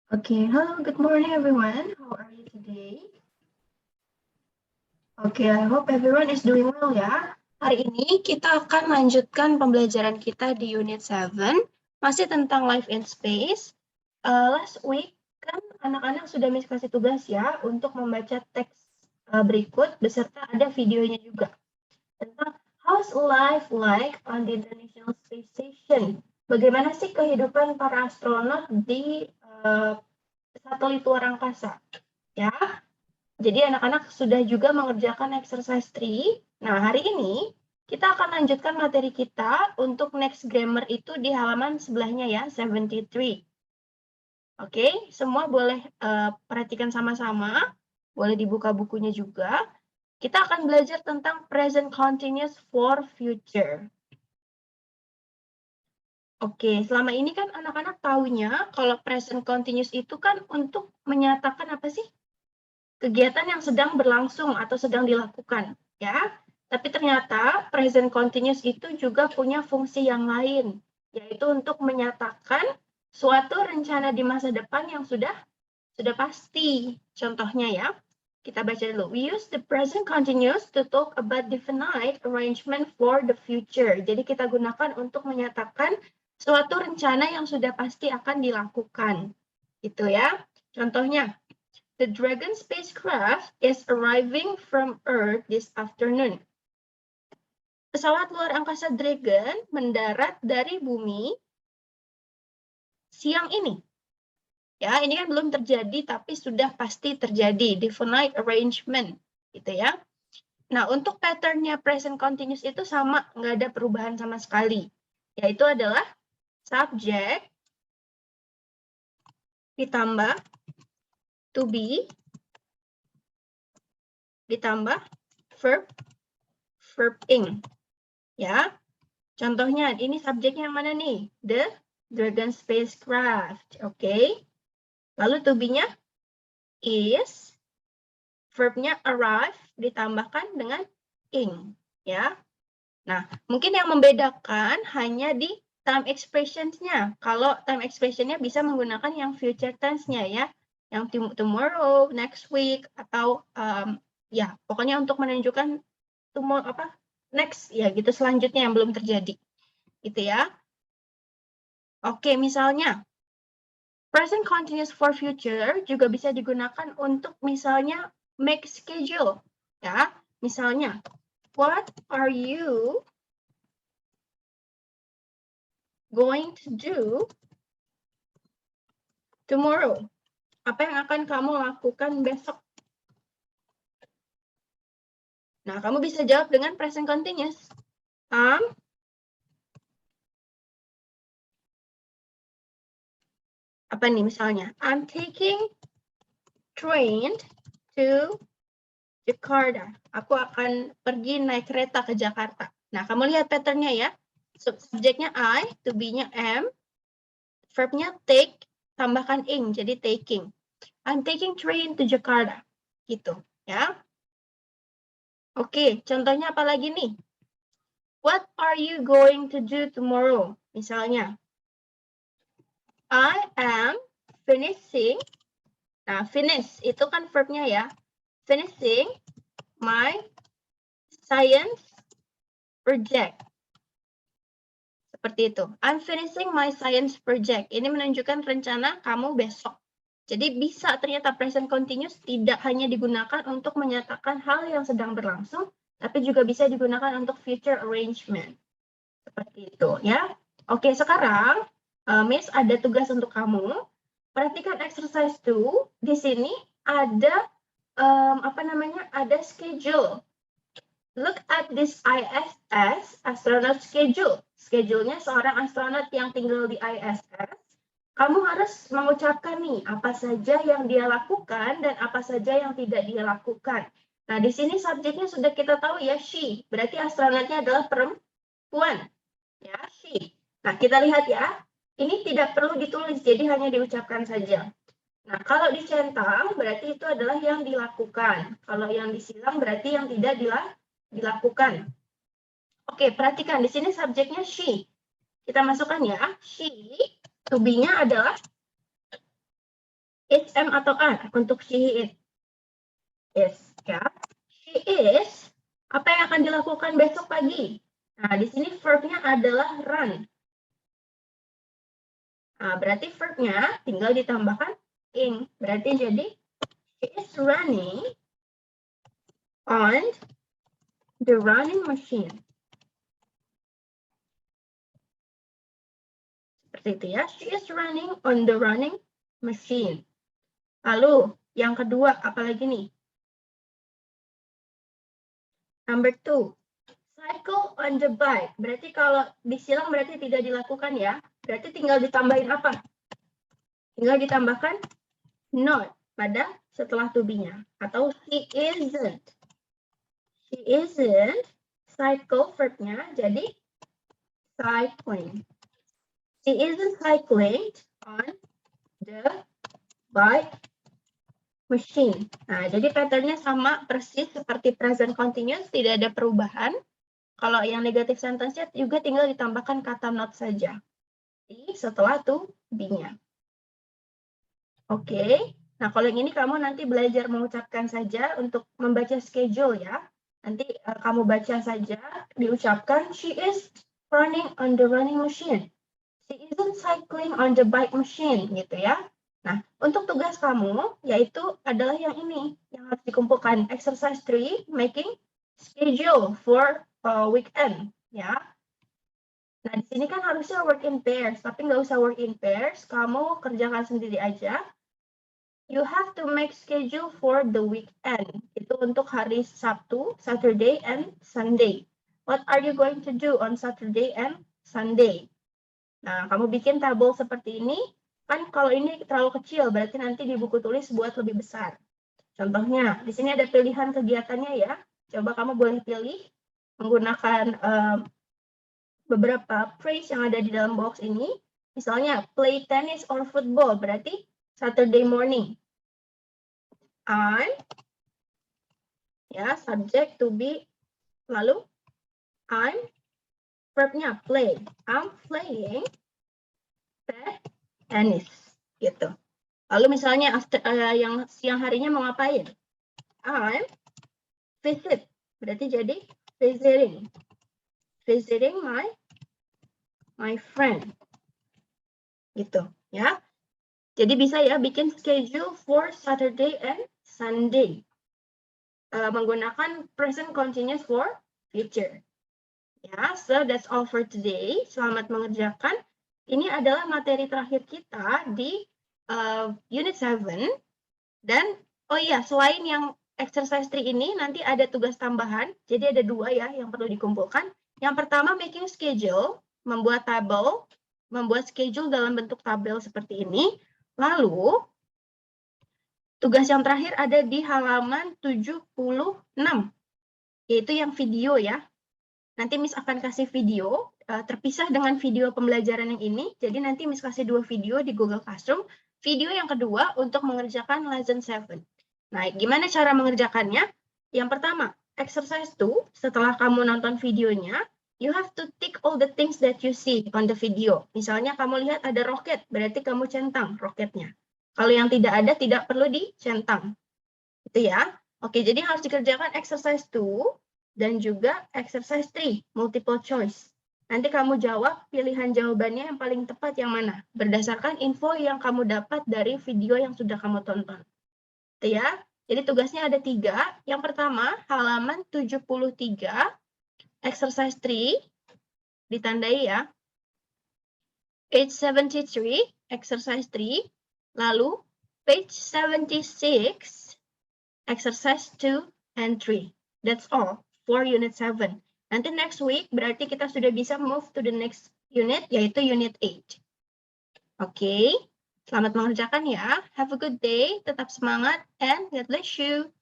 Okay, hello, good morning everyone. How are you today? Okay, I hope everyone is doing well ya. Hari ini kita akan lanjutkan pembelajaran kita di Unit 7, masih tentang Life in Space. Last week kan anak-anak sudah Miss kasih tugas ya untuk membaca teks berikut beserta ada videonya juga tentang how's life like on the International Space Station. Bagaimana sih kehidupan para astronot di satelit luar angkasa? Ya, jadi anak-anak sudah juga mengerjakan exercise 3. Nah, hari ini kita akan lanjutkan materi kita untuk next grammar itu di halaman sebelahnya ya, 73. Oke, semua boleh perhatikan sama-sama, boleh dibuka bukunya juga. Kita akan belajar tentang present continuous for future. Oke, selama ini kan anak-anak taunya kalau present continuous itu kan untuk menyatakan apa sih? Kegiatan yang sedang berlangsung atau sedang dilakukan, ya. Tapi ternyata present continuous itu juga punya fungsi yang lain, yaitu untuk menyatakan suatu rencana di masa depan yang sudah pasti. Contohnya ya, kita baca dulu. We use the present continuous to talk about definite arrangement for the future. Jadi kita gunakan untuk menyatakan suatu rencana yang sudah pasti akan dilakukan. Gitu ya. Contohnya, the Dragon spacecraft is arriving from Earth this afternoon. Pesawat luar angkasa Dragon mendarat dari bumi siang ini. Ya, ini kan belum terjadi tapi sudah pasti terjadi, definite arrangement, gitu ya. Nah, untuk patternnya present continuous itu sama, nggak ada perubahan sama sekali. Yaitu adalah subject ditambah to be ditambah verb ing. Ya, contohnya ini subjeknya yang mana nih? The Dragon spacecraft. Oke. Lalu to be-nya is, verb-nya arrive ditambahkan dengan ing, ya. Nah, mungkin yang membedakan hanya di time expressions-nya. Kalau time expression-nya bisa menggunakan yang future tense-nya ya, yang tomorrow, next week, atau ya pokoknya untuk menunjukkan tomorrow next ya gitu, selanjutnya yang belum terjadi, gitu ya. Oke, misalnya present continuous for future juga bisa digunakan untuk misalnya make schedule, ya. Misalnya, what are you going to do tomorrow? Apa yang akan kamu lakukan besok? Nah, kamu bisa jawab dengan present continuous. Apa nih misalnya? I'm taking train to Jakarta. Aku akan pergi naik kereta ke Jakarta. Nah, kamu lihat patternnya ya. Subjeknya I, to be-nya am, verb-nya take, tambahkan ing, jadi taking. I'm taking train to Jakarta. Gitu, ya. Oke, contohnya apa lagi nih? What are you going to do tomorrow? Misalnya, I am finishing. Nah, finish itu kan verb-nya ya. Finishing my science project. Seperti itu. I'm finishing my science project. Ini menunjukkan rencana kamu besok. Jadi bisa ternyata present continuous tidak hanya digunakan untuk menyatakan hal yang sedang berlangsung, tapi juga bisa digunakan untuk future arrangement. Seperti itu ya. Oke, sekarang Miss ada tugas untuk kamu. Perhatikan exercise 2. Di sini ada ada schedule. Look at this ISS astronaut schedule. Schedule-nya seorang astronot yang tinggal di ISS. Kamu harus mengucapkan nih apa saja yang dia lakukan dan apa saja yang tidak dia lakukan. Nah, di sini subjeknya sudah kita tahu ya, she. Berarti astronotnya adalah perempuan. Ya, she. Nah, kita lihat ya. Ini tidak perlu ditulis, jadi hanya diucapkan saja. Nah, kalau dicentang berarti itu adalah yang dilakukan. Kalau yang disilang berarti yang tidak dilakukan. Oke, perhatikan di sini subjeknya she. Kita masukkan ya. She, to be-nya adalah Is am atau are untuk she is ya. She is, apa yang akan dilakukan besok pagi? Nah, di sini verb-nya adalah run. Nah, berarti verb-nya tinggal ditambahkan ing. Berarti jadi she is running on the running machine. Seperti itu ya. She is running on the running machine. Lalu, yang kedua, apalagi nih? Number 2. Cycle on the bike. Berarti kalau disilang berarti tidak dilakukan ya. Berarti tinggal ditambahin apa? Tinggal ditambahkan not pada setelah to be-nya. Atau she isn't. She isn't. Cycle verb-nya jadi cycling. She isn't cycling on the bike machine. Nah, jadi pattern-nya sama persis seperti present continuous, tidak ada perubahan. Kalau yang negatif sentence-nya juga tinggal ditambahkan kata not saja. Setelah to be-nya. Oke. Nah, kalau yang ini kamu nanti belajar mengucapkan saja untuk membaca schedule ya. Nanti kamu baca saja, diucapkan, she is running on the running machine. She isn't cycling on the bike machine, gitu ya. Nah, untuk tugas kamu, yaitu adalah yang ini, yang harus dikumpulkan. Exercise 3, making schedule for weekend, ya. Nah, di sini kan harusnya work in pairs, tapi nggak usah work in pairs, kamu kerjakan sendiri aja. You have to make schedule for the weekend. Itu untuk hari Sabtu, Saturday, and Sunday. What are you going to do on Saturday and Sunday? Nah, kamu bikin tabel seperti ini. Kan kalau ini terlalu kecil, berarti nanti di buku tulis buat lebih besar. Contohnya, di sini ada pilihan kegiatannya ya. Coba kamu boleh pilih menggunakan beberapa phrase yang ada di dalam box ini. Misalnya, play tennis or football, berarti Saturday morning. I'm, ya, subject to be, lalu I'm, verb-nya play. I'm playing tennis, gitu. Lalu misalnya yang siang harinya mau ngapain? I'm visit, berarti jadi visiting my friend, gitu ya. Jadi bisa ya bikin schedule for Saturday and Sunday menggunakan present continuous for future. Ya, so that's all for today. Selamat mengerjakan. Ini adalah materi terakhir kita di Unit 7. Dan, oh iya, selain yang exercise 3 ini, nanti ada tugas tambahan. Jadi ada 2 ya yang perlu dikumpulkan. Yang pertama, making schedule, membuat tabel, membuat schedule dalam bentuk tabel seperti ini. Lalu, tugas yang terakhir ada di halaman 76, yaitu yang video ya. Nanti Miss akan kasih video, terpisah dengan video pembelajaran yang ini. Jadi nanti Miss kasih 2 video di Google Classroom. Video yang kedua untuk mengerjakan lesson 7. Nah, gimana cara mengerjakannya? Yang pertama, exercise 2, setelah kamu nonton videonya, you have to tick all the things that you see on the video. Misalnya kamu lihat ada roket, berarti kamu centang roketnya. Kalau yang tidak ada, tidak perlu dicentang. Itu ya. Oke, jadi harus dikerjakan exercise 2, dan juga exercise 3, multiple choice. Nanti kamu jawab pilihan jawabannya yang paling tepat yang mana, berdasarkan info yang kamu dapat dari video yang sudah kamu tonton. Itu ya. Jadi tugasnya ada 3. Yang pertama, halaman 73, exercise 3, ditandai ya. Page 73, exercise 3, lalu page 76, exercise 2 and 3. That's all for unit 7. Nanti next week berarti kita sudah bisa move to the next unit, yaitu unit 8. Oke, selamat mengerjakan ya. Have a good day, tetap semangat, and God bless you.